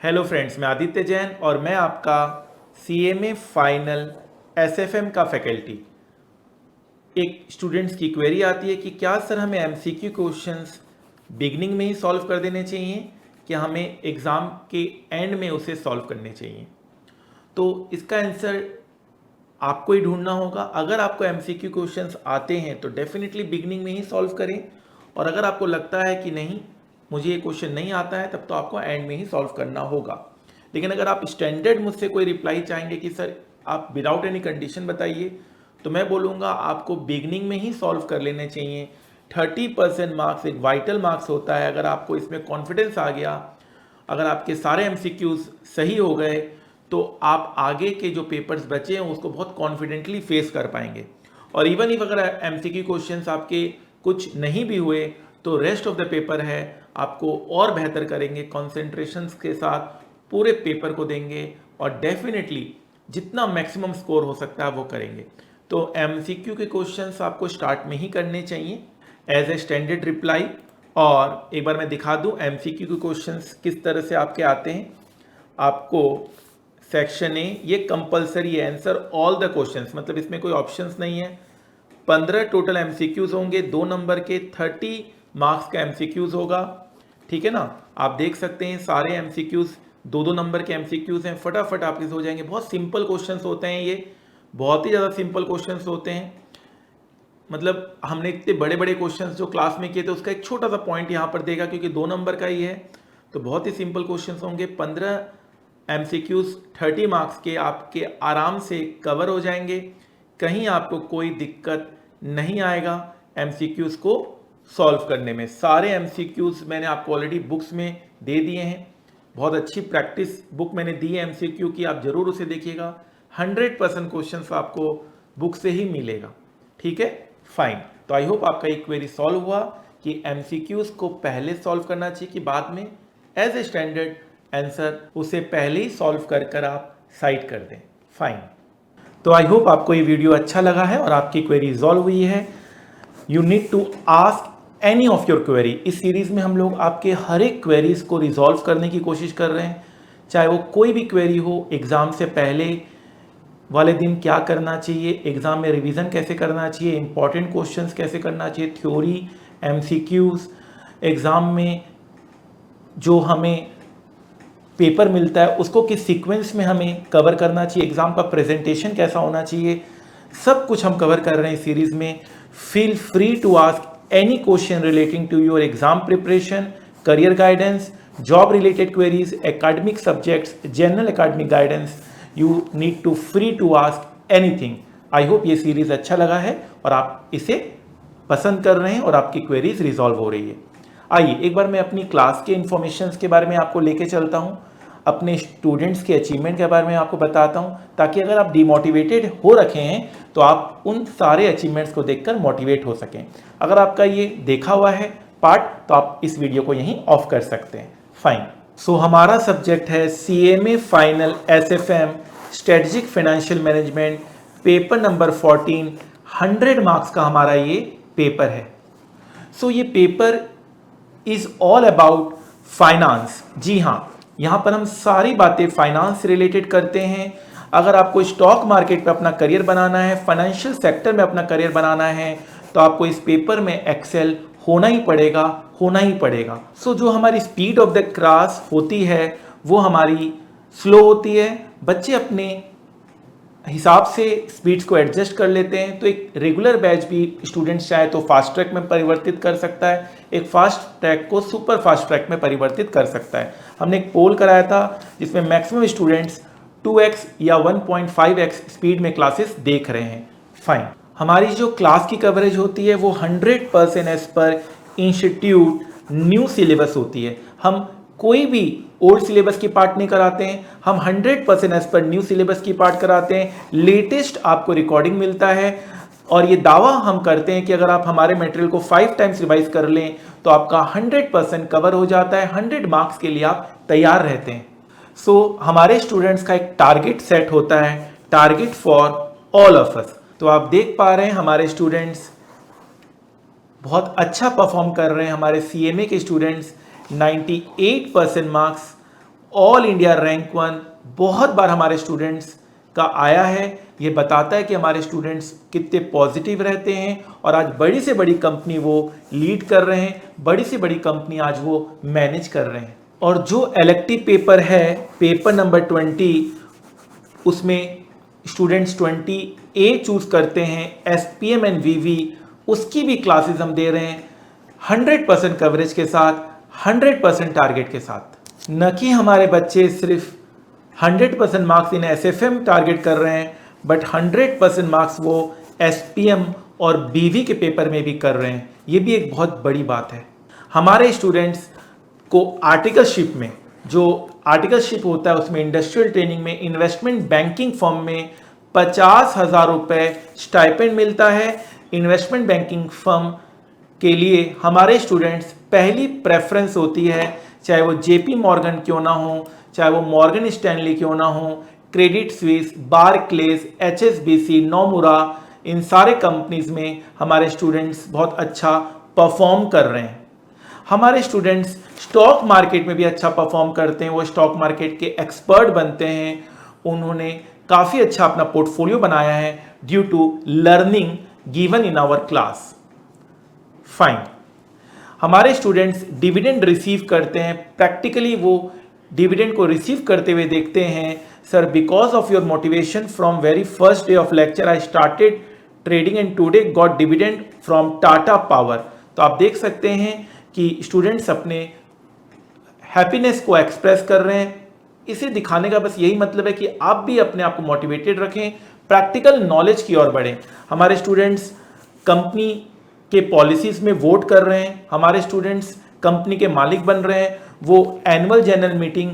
Hello friends, मैं आदित्य जैन और मैं आपका CMA फाइनल SFM का फैकल्टी। एक स्टूडेंट्स की क्वेरी आती है कि क्या सर हमें MCQ क्वेश्चंस बिगनिंग में ही सॉल्व कर देने चाहिए कि हमें एग्ज़ाम के एंड में उसे सॉल्व करने चाहिए। तो इसका आंसर आपको ही ढूंढना होगा। अगर आपको MCQ क्वेश्चंस आते हैं तो डेफिनेटली बिगनिंग में ही सॉल्व करें, और अगर आपको लगता है कि नहीं मुझे ये क्वेश्चन नहीं आता है तब तो आपको एंड में ही सॉल्व करना होगा। लेकिन अगर आप स्टैंडर्ड मुझसे कोई रिप्लाई चाहेंगे कि सर आप विदाउट एनी कंडीशन बताइए, तो मैं बोलूँगा आपको बिगनिंग में ही सॉल्व कर लेने चाहिए। 30% मार्क्स एक वाइटल मार्क्स होता है। अगर आपको इसमें कॉन्फिडेंस आ गया, अगर आपके सारे MCQs सही हो गए, तो आप आगे के जो पेपर्स बचे हैं उसको बहुत कॉन्फिडेंटली फेस कर पाएंगे। और इवन इफ अगर MCQ क्वेश्चंस आपके कुछ नहीं भी हुए तो रेस्ट ऑफ द पेपर है आपको और बेहतर करेंगे, कॉन्सेंट्रेशन के साथ पूरे पेपर को देंगे और डेफिनेटली जितना मैक्सिमम स्कोर हो सकता है वो करेंगे। तो MCQ के क्वेश्चंस आपको स्टार्ट में ही करने चाहिए एज ए स्टैंडर्ड रिप्लाई। और एक बार मैं दिखा दूं MCQ के क्वेश्चंस किस तरह से आपके आते हैं। आपको सेक्शन ए ये कंपलसरी है, आंसर ऑल द क्वेश्चंस, मतलब इसमें कोई ऑप्शंस नहीं है। 15 टोटल MCQs होंगे, 2 नंबर के 30 मार्क्स का MCQs होगा, ठीक है ना। आप देख सकते हैं सारे MCQs 2-2 नंबर के MCQs हैं, फटाफट आपके हो जाएंगे। बहुत सिंपल क्वेश्चंस होते हैं, ये बहुत ही ज़्यादा सिंपल क्वेश्चंस होते हैं। मतलब हमने इतने बड़े बड़े क्वेश्चंस जो क्लास में किए थे उसका एक छोटा सा पॉइंट यहाँ पर देगा, क्योंकि 2 नंबर का ही है, तो बहुत ही सिंपल क्वेश्चंस होंगे। 15 MCQs 30 मार्क्स के आपके आराम से कवर हो जाएंगे, कहीं आपको कोई दिक्कत नहीं आएगा MCQs को सॉल्व करने में। सारे MCQs मैंने आपको ऑलरेडी बुक्स में दे दिए हैं, बहुत अच्छी प्रैक्टिस बुक मैंने दी है MCQ की, आप जरूर उसे देखिएगा। 100% क्वेश्चंस आपको बुक से ही मिलेगा, ठीक है, फाइन। तो आई होप आपका एक क्वेरी सॉल्व हुआ कि MCQs को पहले सॉल्व करना चाहिए कि बाद में। एज ए स्टैंडर्ड आंसर उसे पहले ही सॉल्व कर कर आप साइड कर दें, फाइन। तो आई होप आपको ये वीडियो अच्छा लगा है और आपकी क्वेरी रिजॉल्व हुई है। You need to ask any of your query. इस सीरीज में हम लोग आपके हर एक क्वेरीज को रिजॉल्व करने की कोशिश कर रहे हैं, चाहे वो कोई भी क्वेरी हो। एग्जाम से पहले वाले दिन क्या करना चाहिए, एग्जाम में रिवीजन कैसे करना चाहिए, इंपॉर्टेंट क्वेश्चंस कैसे करना चाहिए, थ्योरी, MCQs, एग्जाम में जो हमें पेपर मिलता है उसको किस सीक्वेंस में हमें कवर करना चाहिए, एग्जाम का प्रेजेंटेशन कैसा होना चाहिए, सब कुछ हम कवर कर रहे हैं इस सीरीज में। Feel free to ask any question relating to your exam preparation, career guidance, job related queries, academic subjects, general academic guidance. You need to free to ask anything. I hope ये series अच्छा लगा है और आप इसे पसंद कर रहे हैं और आपकी क्वेरीज रिजॉल्व हो रही है। आइए एक बार मैं अपनी क्लास के इंफॉर्मेशंस के बारे में आपको लेके चलता हूँ, अपने स्टूडेंट्स के अचीवमेंट के बारे में आपको बताता हूँ, ताकि अगर आप डिमोटिवेटेड हो रखे हैं तो आप उन सारे अचीवमेंट्स को देखकर मोटिवेट हो सकें। अगर आपका ये देखा हुआ है पार्ट तो आप इस वीडियो को यहीं ऑफ कर सकते हैं, फाइन। सो हमारा सब्जेक्ट है CMA final SFM strategic financial management, paper number 14। 100 marks का हमारा ये पेपर है। सो ये paper is all about finance. जी हाँ, यहाँ पर हम सारी बातें फाइनेंस से रिलेटेड करते हैं। अगर आपको स्टॉक मार्केट पे अपना करियर बनाना है, फाइनेंशियल सेक्टर में अपना करियर बनाना है, तो आपको इस पेपर में एक्सेल होना ही पड़ेगा। सो जो हमारी स्पीड ऑफ द क्लास होती है वो हमारी स्लो होती है। बच्चे अपने हिसाब से स्पीड्स को एडजस्ट कर लेते हैं। तो एक रेगुलर बैच भी स्टूडेंट्स चाहे तो फास्ट ट्रैक में परिवर्तित कर सकता है, एक फास्ट ट्रैक को सुपर फास्ट ट्रैक में परिवर्तित कर सकता है। हमने एक पोल कराया था जिसमें मैक्सिमम स्टूडेंट्स 2x या 1.5x स्पीड में क्लासेस देख रहे हैं, फाइन। हमारी जो क्लास की कवरेज होती है वो 100% as per institute new syllabus होती है। हम कोई भी ओल्ड सिलेबस की पार्ट नहीं कराते हैं, हम 100% एज पर न्यू सिलेबस की पार्ट कराते हैं। लेटेस्ट आपको रिकॉर्डिंग मिलता है और ये दावा हम करते हैं कि अगर आप हमारे मटेरियल को 5 टाइम्स रिवाइज कर लें तो आपका 100% कवर हो जाता है, 100 मार्क्स के लिए आप तैयार रहते हैं। सो हमारे स्टूडेंट्स का एक टारगेट सेट होता है, target for all of us. तो आप देख पा रहे हैं हमारे स्टूडेंट्स बहुत अच्छा परफॉर्म कर रहे हैं। हमारे CMA के students 98% marks all India rank 1 बहुत बार हमारे स्टूडेंट्स का आया है। ये बताता है कि हमारे स्टूडेंट्स कितने पॉजिटिव रहते हैं और आज बड़ी से बड़ी कंपनी वो लीड कर रहे हैं, बड़ी से बड़ी कंपनी आज वो मैनेज कर रहे हैं। और जो इलेक्टिव पेपर है, पेपर नंबर 20, उसमें स्टूडेंट्स 20A चूज करते हैं, SPM एंड VV, उसकी भी क्लासेस हम दे रहे हैं 100% कवरेज के साथ, 100% टारगेट के साथ। न कि हमारे बच्चे सिर्फ 100% मार्क्स इन SFM टारगेट कर रहे हैं, बट 100% मार्क्स वो SPM और BV के पेपर में भी कर रहे हैं। ये भी एक बहुत बड़ी बात है। हमारे स्टूडेंट्स को आर्टिकलशिप में, जो आर्टिकलशिप होता है उसमें इंडस्ट्रियल ट्रेनिंग में, इन्वेस्टमेंट बैंकिंग फर्म में 50,000 रुपये स्टाइपेंड मिलता है। इन्वेस्टमेंट बैंकिंग फर्म के लिए हमारे स्टूडेंट्स पहली प्रेफरेंस होती है, चाहे वो JP मॉर्गन क्यों ना हो, चाहे वो मॉर्गन स्टैनली क्यों ना हो, क्रेडिट स्विस, बारक्लेज, HSBC, नोमुरा, इन सारे कंपनीज में हमारे स्टूडेंट्स बहुत अच्छा परफॉर्म कर रहे हैं। हमारे स्टूडेंट्स स्टॉक मार्केट में भी अच्छा परफॉर्म करते हैं, वो स्टॉक मार्केट के एक्सपर्ट बनते हैं। उन्होंने काफ़ी अच्छा अपना पोर्टफोलियो बनाया है due to learning given in our class. Fine. हमारे स्टूडेंट्स डिविडेंड रिसीव करते हैं, प्रैक्टिकली वो डिविडेंड को रिसीव करते हुए देखते हैं। Sir, because of your motivation from very first day of lecture I started trading and today got dividend from Tata power. तो आप देख सकते हैं कि स्टूडेंट्स अपने हैप्पीनेस को एक्सप्रेस कर रहे हैं। इसे दिखाने का बस यही मतलब है कि आप भी अपने आप को मोटिवेटेड रखें, प्रैक्टिकल नॉलेज की ओर बढ़ें। हमारे स्टूडेंट्स कंपनी के पॉलिसीज में वोट कर रहे हैं, हमारे स्टूडेंट्स कंपनी के मालिक बन रहे हैं। वो एनुअल जनरल मीटिंग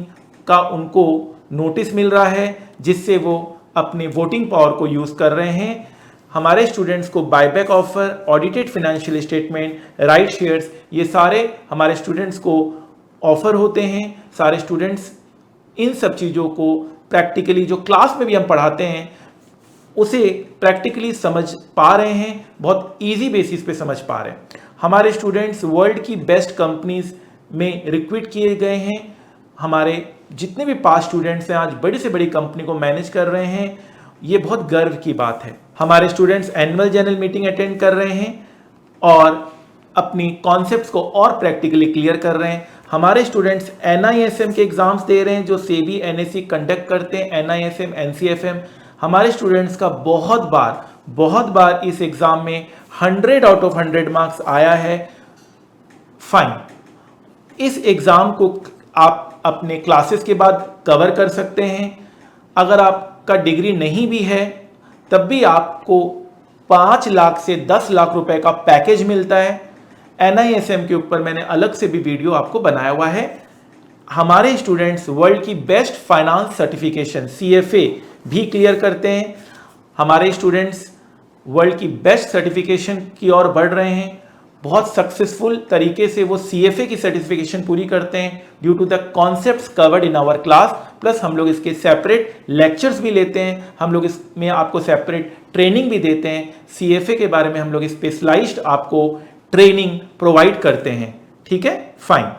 का उनको नोटिस मिल रहा है, जिससे वो अपने वोटिंग पावर को यूज़ कर रहे हैं। हमारे स्टूडेंट्स को buyback offer, audited financial statement, right shares, ये सारे हमारे स्टूडेंट्स को ऑफर होते हैं। सारे स्टूडेंट्स इन सब चीज़ों को प्रैक्टिकली, जो क्लास में भी हम पढ़ाते हैं, उसे प्रैक्टिकली समझ पा रहे हैं, बहुत इजी बेसिस पे समझ पा रहे हैं। हमारे स्टूडेंट्स वर्ल्ड की बेस्ट कंपनीज में रिक्रूट किए गए हैं। हमारे जितने भी पास स्टूडेंट्स हैं आज बड़ी से बड़ी कंपनी को मैनेज कर रहे हैं। ये बहुत गर्व की बात है। हमारे students annual general meeting attend कर रहे हैं और अपनी कॉन्सेप्ट्स को और प्रैक्टिकली क्लियर कर रहे हैं। हमारे स्टूडेंट्स NISM के एग्जाम्स दे रहे हैं, जो SEBI NSE कंडक्ट करते हैं, NISM NCFM। हमारे स्टूडेंट्स का बहुत बार इस एग्जाम में 100 आउट ऑफ 100 मार्क्स आया है। फाइन। इस एग्जाम को आप अपने क्लासेस के बाद कवर कर सकते हैं। अगर आपका डिग्री नहीं भी है तब भी आपको 5 लाख से 10 लाख रुपए का पैकेज मिलता है। NISM के ऊपर मैंने अलग से भी वीडियो आपको बनाया हुआ है। हमारे स्टूडेंट्स वर्ल्ड की बेस्ट फाइनेंस सर्टिफिकेशन CFA भी क्लियर करते हैं। हमारे स्टूडेंट्स वर्ल्ड की बेस्ट सर्टिफिकेशन की ओर बढ़ रहे हैं। बहुत सक्सेसफुल तरीके से वो CFA की सर्टिफिकेशन पूरी करते हैं due to the concepts covered in our class. Plus हम लोग इसके सेपरेट लेक्चर्स भी लेते हैं, हम लोग इसमें आपको सेपरेट ट्रेनिंग भी देते हैं। CFA के बारे में हम लोग स्पेशलाइज्ड आपको ट्रेनिंग प्रोवाइड करते हैं। ठीक है, फाइन।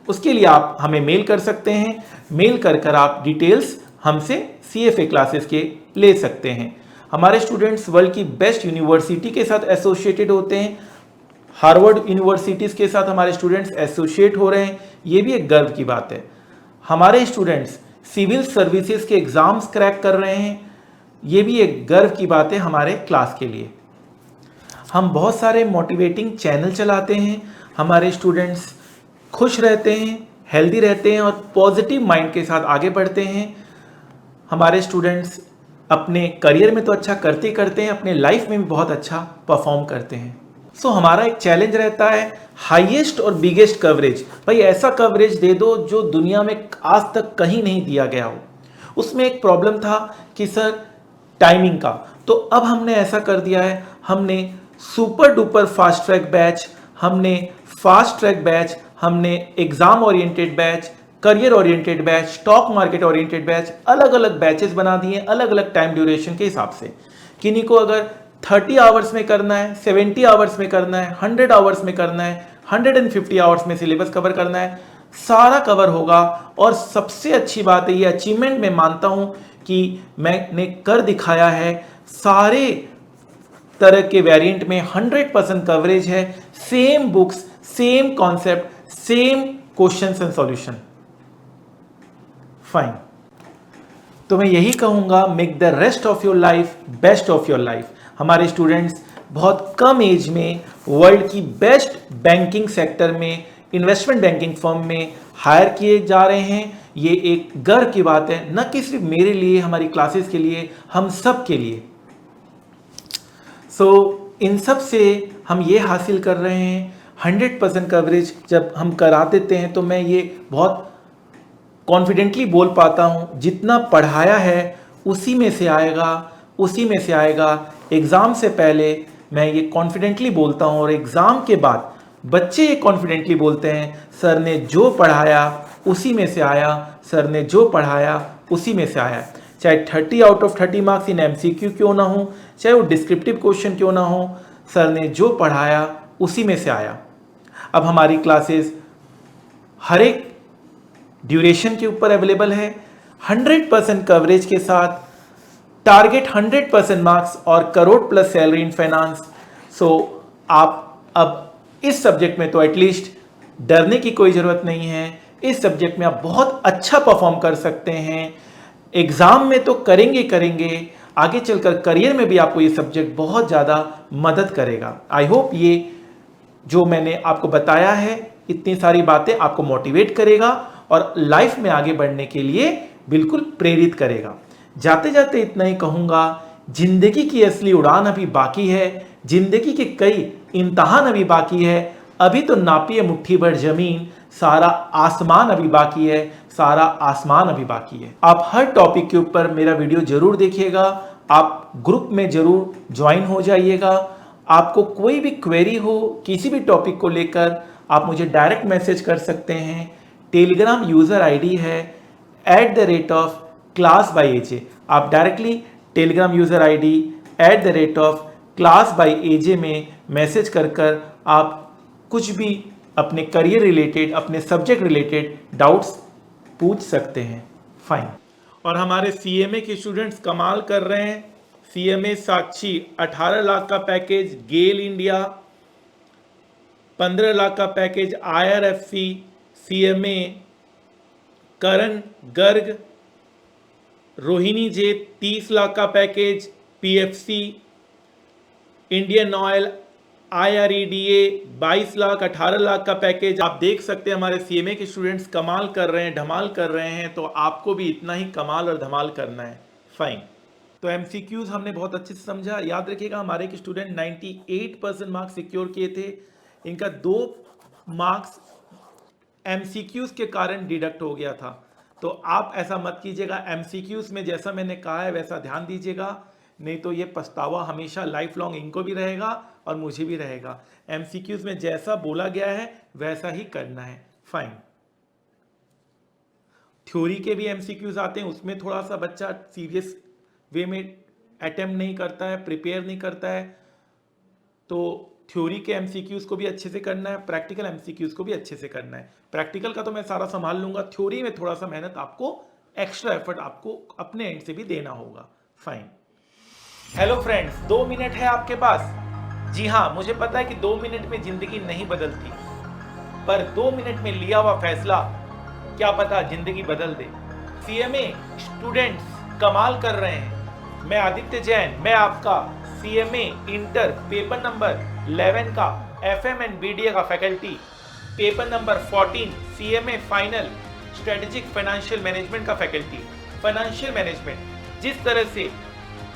उसके लिए आप हमें मेल कर सकते हैं। मेल कर आप डिटेल्स हमसे CFA क्लासेस के ले सकते हैं। हमारे स्टूडेंट्स वर्ल्ड की बेस्ट यूनिवर्सिटी के साथ एसोसिएटेड होते हैं। हार्वर्ड यूनिवर्सिटीज़ के साथ हमारे स्टूडेंट्स एसोसिएट हो रहे हैं, ये भी एक गर्व की बात है। हमारे स्टूडेंट्स सिविल सर्विसेज के एग्ज़ाम्स क्रैक कर रहे हैं, ये भी एक गर्व की बात है हमारे क्लास के लिए। हम बहुत सारे मोटिवेटिंग चैनल चलाते हैं। हमारे स्टूडेंट्स खुश रहते हैं, हेल्दी रहते हैं और पॉजिटिव माइंड के साथ आगे बढ़ते हैं। हमारे स्टूडेंट्स अपने करियर में तो अच्छा करते करते हैं, अपने लाइफ में भी बहुत अच्छा परफॉर्म करते हैं। सो हमारा एक चैलेंज रहता है हाईएस्ट और बिगेस्ट कवरेज। भाई ऐसा कवरेज दे दो जो दुनिया में आज तक कहीं नहीं दिया गया हो। उसमें एक प्रॉब्लम था कि सर टाइमिंग का, तो अब हमने ऐसा कर दिया है, हमने super duper fast track batch, हमने फास्ट ट्रैक बैच, हमने exam oriented batch, career oriented batch, stock market oriented batch, अलग अलग बैचेस बना दिए अलग अलग टाइम ड्यूरेशन के हिसाब से। किन्हीं को अगर 30 आवर्स में करना है, 70 आवर्स में करना है, 100 आवर्स में करना है, 150 आवर्स में सिलेबस कवर करना है, सारा कवर होगा। और सबसे अच्छी बात है, ये अचीवमेंट मैं मानता हूं कि मैंने कर दिखाया है। सारे तरह के वेरिएंट में 100% कवरेज है। Same books, same concept, same questions and solution. Fine. तो मैं यही कहूंगा, make the rest of your life best of your life. हमारे स्टूडेंट्स बहुत कम एज में वर्ल्ड की बेस्ट बैंकिंग सेक्टर में, इन्वेस्टमेंट बैंकिंग फर्म में हायर किए जा रहे हैं। ये एक गर्व की बात है, न कि सिर्फ मेरे लिए, हमारी क्लासेस के लिए, हम सब के लिए। इन सब से हम ये हासिल कर रहे हैं 100% कवरेज। जब हम करा देते हैं तो मैं ये बहुत कॉन्फिडेंटली बोल पाता हूँ, जितना पढ़ाया है उसी में से आएगा, उसी में से आएगा। एग्ज़ाम से पहले मैं ये कॉन्फिडेंटली बोलता हूँ और एग्ज़ाम के बाद बच्चे ये कॉन्फिडेंटली बोलते हैं, सर ने जो पढ़ाया उसी में से आया, सर ने जो पढ़ाया उसी में से आया। चाहे 30 out of 30 marks in MCQ क्यों ना हो, चाहे वो डिस्क्रिप्टिव क्वेश्चन क्यों ना हो, सर ने जो पढ़ाया उसी में से आया। अब हमारी क्लासेस हर एक ड्यूरेशन के ऊपर अवेलेबल है, 100% कवरेज के साथ, टारगेट 100% मार्क्स और crore plus salary in finance. आप अब इस सब्जेक्ट में तो एटलीस्ट डरने की कोई ज़रूरत नहीं है। इस सब्जेक्ट में आप बहुत अच्छा परफॉर्म कर सकते हैं। एग्ज़ाम में तो करेंगे, आगे चलकर करियर में भी आपको ये सब्जेक्ट बहुत ज़्यादा मदद करेगा। आई होप ये जो मैंने आपको बताया है, इतनी सारी बातें आपको मोटिवेट करेगा और लाइफ में आगे बढ़ने के लिए बिल्कुल प्रेरित करेगा। जाते जाते इतना ही कहूँगा, जिंदगी की असली उड़ान अभी बाकी है, जिंदगी के कई इम्तहान अभी बाकी है। अभी तो नापिए मुट्ठी भर जमीन, सारा आसमान अभी बाकी है, सारा आसमान अभी बाकी है। आप हर टॉपिक के ऊपर मेरा वीडियो जरूर देखिएगा, आप ग्रुप में जरूर ज्वाइन हो जाइएगा। आपको कोई भी क्वेरी हो किसी भी टॉपिक को लेकर, आप मुझे डायरेक्ट मैसेज कर सकते हैं। टेलीग्राम यूज़र आईडी है @class_by_aj। आप directly Telegram user ID @class_by_aj में मैसेज कर आप कुछ भी अपने करियर रिलेटेड, अपने सब्जेक्ट रिलेटेड डाउट्स पूछ सकते हैं। फाइन। और हमारे CMA के स्टूडेंट्स कमाल कर रहे हैं। CMA साक्षी 18 लाख का पैकेज, गेल इंडिया 15 लाख का पैकेज, IRFC, CMA, करण गर्ग, रोहिणी जे 30 लाख का package, PFC, Indian oil, IREDA 22 lakh, 18 lakh का पैकेज। आप देख सकते हैं हमारे CMA के स्टूडेंट्स कमाल कर रहे हैं, धमाल कर रहे हैं, तो आपको भी इतना ही कमाल और धमाल करना है। फाइन। तो MCQs हमने बहुत अच्छे से समझा। याद रखिएगा, हमारे एक स्टूडेंट 98% मार्क्स सिक्योर किए थे। इनका 2 मार्क्स MCQs के कारण डिडक्ट हो गया था। तो आप ऐसा मत कीजिएगा, MCQs में जैसा मैंने कहा है वैसा ध्यान दीजिएगा, नहीं तो ये पछतावा हमेशा लाइफ लॉन्ग इनको भी रहेगा और मुझे भी रहेगा। MCQs में जैसा बोला गया है वैसा ही करना है। फाइन। थ्योरी के भी MCQs आते हैं, उसमें थोड़ा सा बच्चा सीरियस वे में अटेम्प्ट नहीं करता है, प्रिपेयर नहीं करता है। तो थ्योरी के MCQs को भी अच्छे से करना है, प्रैक्टिकल MCQs को भी अच्छे से करना है। प्रैक्टिकल का तो मैं सारा संभाल लूंगा, थ्योरी में थोड़ा सा मेहनत आपको, एक्स्ट्रा एफर्ट आपको अपने एंड से भी देना होगा। फाइन। हेलो फ्रेंड्स, 2 मिनट है आपके पास। जी हाँ, मुझे पता है कि 2 मिनट में जिंदगी नहीं बदलती, पर 2 मिनट में लिया हुआ फैसला क्या पता जिंदगी बदल दे। CMA स्टूडेंट्स कमाल कर रहे हैं। मैं आदित्य जैन, मैं आपका CMA इंटर पेपर नंबर 11 का FM एंड BDA का faculty, paper number 14 CMA final strategic financial management का फैकल्टी। फाइनेंशियल मैनेजमेंट, जिस तरह से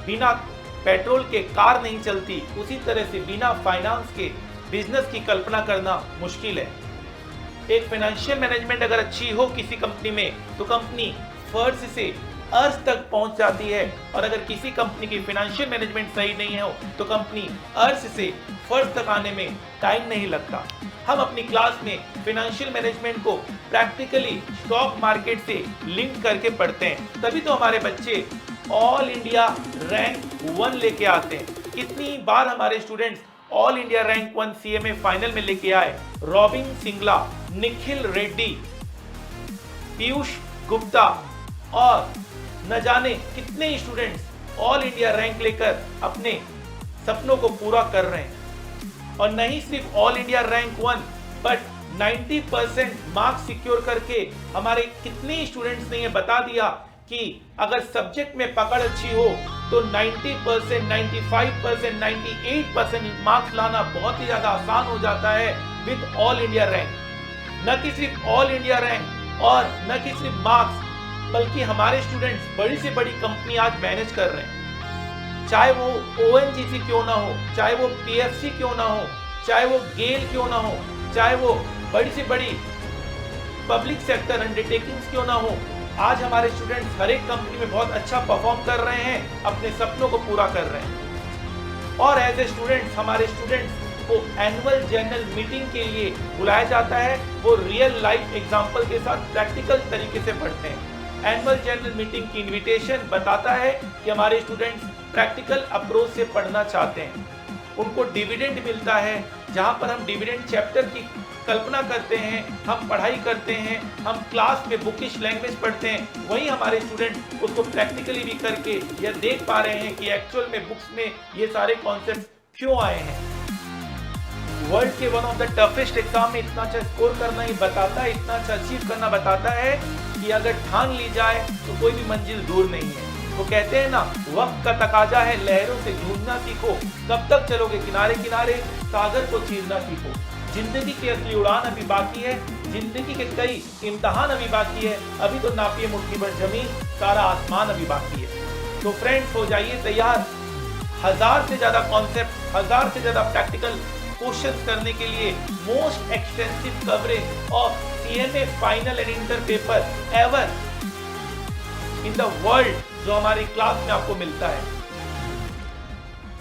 बिना पेट्रोल के कार नहीं चलती, उसी तरह से बिना फाइनेंस के बिजनेस की कल्पना करना मुश्किल है। एक फाइनेंशियल मैनेजमेंट अगर अच्छी हो किसी कंपनी में, तो कंपनी फर्श से अर्श तक पहुंच जाती है, और अगर किसी कंपनी की फाइनेंशियल मैनेजमेंट सही नहीं हो तो कंपनी अर्श से फर्श तक आने में टाइम नहीं लगता। हम अपनी क्लास में फाइनेंशियल मैनेजमेंट को प्रैक्टिकली स्टॉक मार्केट से लिंक करके पढ़ते हैं, तभी तो हमारे बच्चे ऑल इंडिया रैंक 1 लेके आते हैं। कितनी बार हमारे students all India rank 1 CMA final में लेके आए। रॉबिन सिंगला, निखिल रेड्डी, पीयूष गुप्ता और न जाने कितने स्टूडेंट्स ऑल इंडिया रैंक लेकर अपने सपनों को पूरा कर रहे हैं। और नहीं सिर्फ all India rank 1 but 90% marks secure करके हमारे कितने स्टूडेंट्स ने ये बता दिया कि अगर सब्जेक्ट में पकड़ अच्छी हो तो 90%, 95%, 98% मार्क्स लाना बहुत ही ज्यादा आसान हो जाता है विद ऑल इंडिया रैंक। न कि सिर्फ ऑल इंडिया रैंक और न कि सिर्फ मार्क्स, बल्कि हमारे स्टूडेंट्स बड़ी से बड़ी कंपनी आज मैनेज कर रहे हैं। चाहे वो ONGC क्यों ना हो, चाहे वो PFC क्यों ना हो, चाहे वो गेल क्यों ना हो, चाहे वो बड़ी से बड़ी पब्लिक सेक्टर अंडरटेकिंग्स क्यों ना हो, आज हमारे स्टूडेंट्स हर एक कंपनी में बहुत अच्छा परफॉर्म कर रहे हैं, अपने सपनों को पूरा कर रहे हैं। और एज ए स्टूडेंट्स, हमारे स्टूडेंट्स को एनुअल जनरल मीटिंग के लिए बुलाया जाता है। वो रियल लाइफ एग्जांपल के साथ प्रैक्टिकल तरीके से पढ़ते हैं। एनुअल जनरल मीटिंग की इनविटेशन बताता है कि हमारे स्टूडेंट्स प्रैक्टिकल अप्रोच से पढ़ना चाहते हैं। उनको डिविडेंड मिलता है, जहां पर हम डिविडेंड चैप्टर की कल्पना करते हैं, हम पढ़ाई करते हैं, हम क्लास में बुकिश लैंग्वेज पढ़ते हैं, वहीं हमारे स्टूडेंट उसको प्रैक्टिकली भी करके यह देख पा रहे हैं कि एक्चुअल में बुक्स में ये सारे कॉन्सेप्ट क्यों आए हैं। वर्ल्ड के one of the toughest exam में इतना अच्छा स्कोर करना ही बताता है, इतना अच्छा अचीव करना बताता है कि अगर ठान ली जाए तो कोई भी मंजिल दूर नहीं है। वो कहते हैं ना, वक्त का तकाजा है लहरों से जूझना सीखो, कब तक चलोगे किनारे किनारे, सागर को चीरना सीखो। जिंदगी की असली उड़ान अभी बाकी है, जिंदगी के कई इम्तिहान अभी बाकी है, अभी तो नापिए मुट्ठी भर जमीन, सारा आसमान अभी बाकी है। तो फ्रेंड्स, हो जाइए तैयार 1000 से ज्यादा कॉन्सेप्ट, 1000 से ज्यादा प्रैक्टिकल क्वेश्चंस करने के लिए most extensive coverage of CMA final and inter paper ever in the world, जो हमारी क्लास में आपको मिलता है।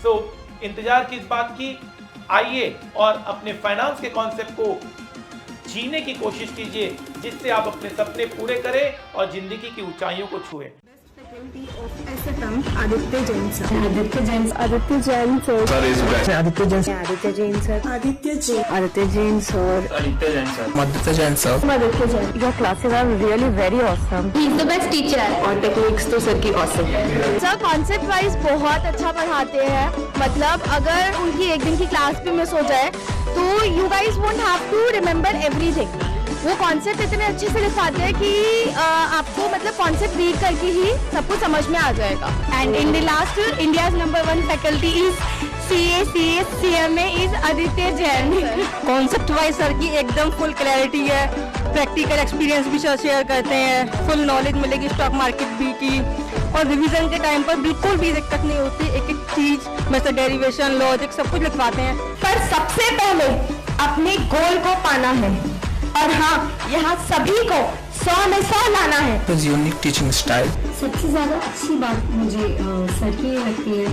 सो इंतजार किस बात की, आइए और अपने फाइनेंस के कॉन्सेप्ट को जीने की कोशिश कीजिए, जिससे आप अपने सपने पूरे करें और जिंदगी की ऊंचाइयों को छुएं। SFM Aditya Jain sir. Aditya Jain sir. Aditya Jain sir. Aditya Jain sir. Aditya Jain sir. Aditya Jain. Aditya Jain sir. Aditya Jain sir. Aditya Jain sir. Aditya Jain. Your classes are really very awesome. He is the best teacher. और टेक्निक्स तो सर की awesome है। सर कॉन्सेप्ट वाइज बहुत अच्छा पढ़ाते हैं, मतलब अगर उनकी एक दिन की क्लास भी मिस हो जाए तो you guys won't have to remember everything. वो कॉन्सेप्ट इतने अच्छे से लिखाते हैं कि आपको मतलब कॉन्सेप्ट रीड करके ही सब कुछ समझ में आ जाएगा। And in the last, India's number 1 faculty is CMA is Aditya Jain. Concept wise sir की एकदम फुल क्लैरिटी है, प्रैक्टिकल एक्सपीरियंस भी सर शेयर करते हैं, फुल नॉलेज मिलेगी स्टॉक मार्केट भी की, और रिवीजन के टाइम पर बिल्कुल भी दिक्कत नहीं होती। एक एक चीज में से डेरिवेशन, लॉजिक सब कुछ लिखवाते हैं। पर सबसे पहले अपने गोल को पाना है, और हाँ, यहाँ सभी को 100 में 100 लाना है। His unique teaching style. सबसे ज़्यादा अच्छी बात मुझे सर की ये लगती है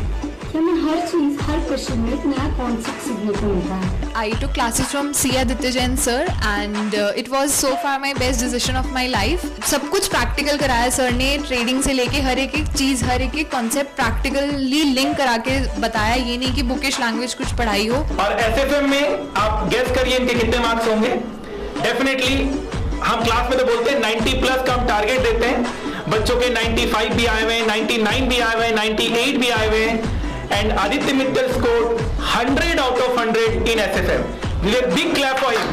कि हमें हर चीज़, हर क्वेश्चन में एक नया कॉन्सेप्ट सीखने को मिलता है। I took classes from C. Aditya Jain sir and it was so far my best decision of my life. सब कुछ प्रैक्टिकल कराया सर ने, ट्रेडिंग से लेके हर एक चीज़, हर एक कॉन्सेप्ट प्रैक्टिकली लिंक करा के बताया। ये नहीं कि बुकिश लैंग्वेज कुछ पढ़ाई हो। और SFM में आप गेस करिए इनके कितने मार्क्स होंगे। डेफिनेटली हम क्लास में तो बोलते हैं 90 प्लस का हम टारगेट देते हैं, बच्चों के 95 भी आए हुए हैं, 99 भी आए हुए हैं, 98 भी आए हुए हैं। And Aditya Mittal score 100 out of 100 in SFM. Give a big clap for him.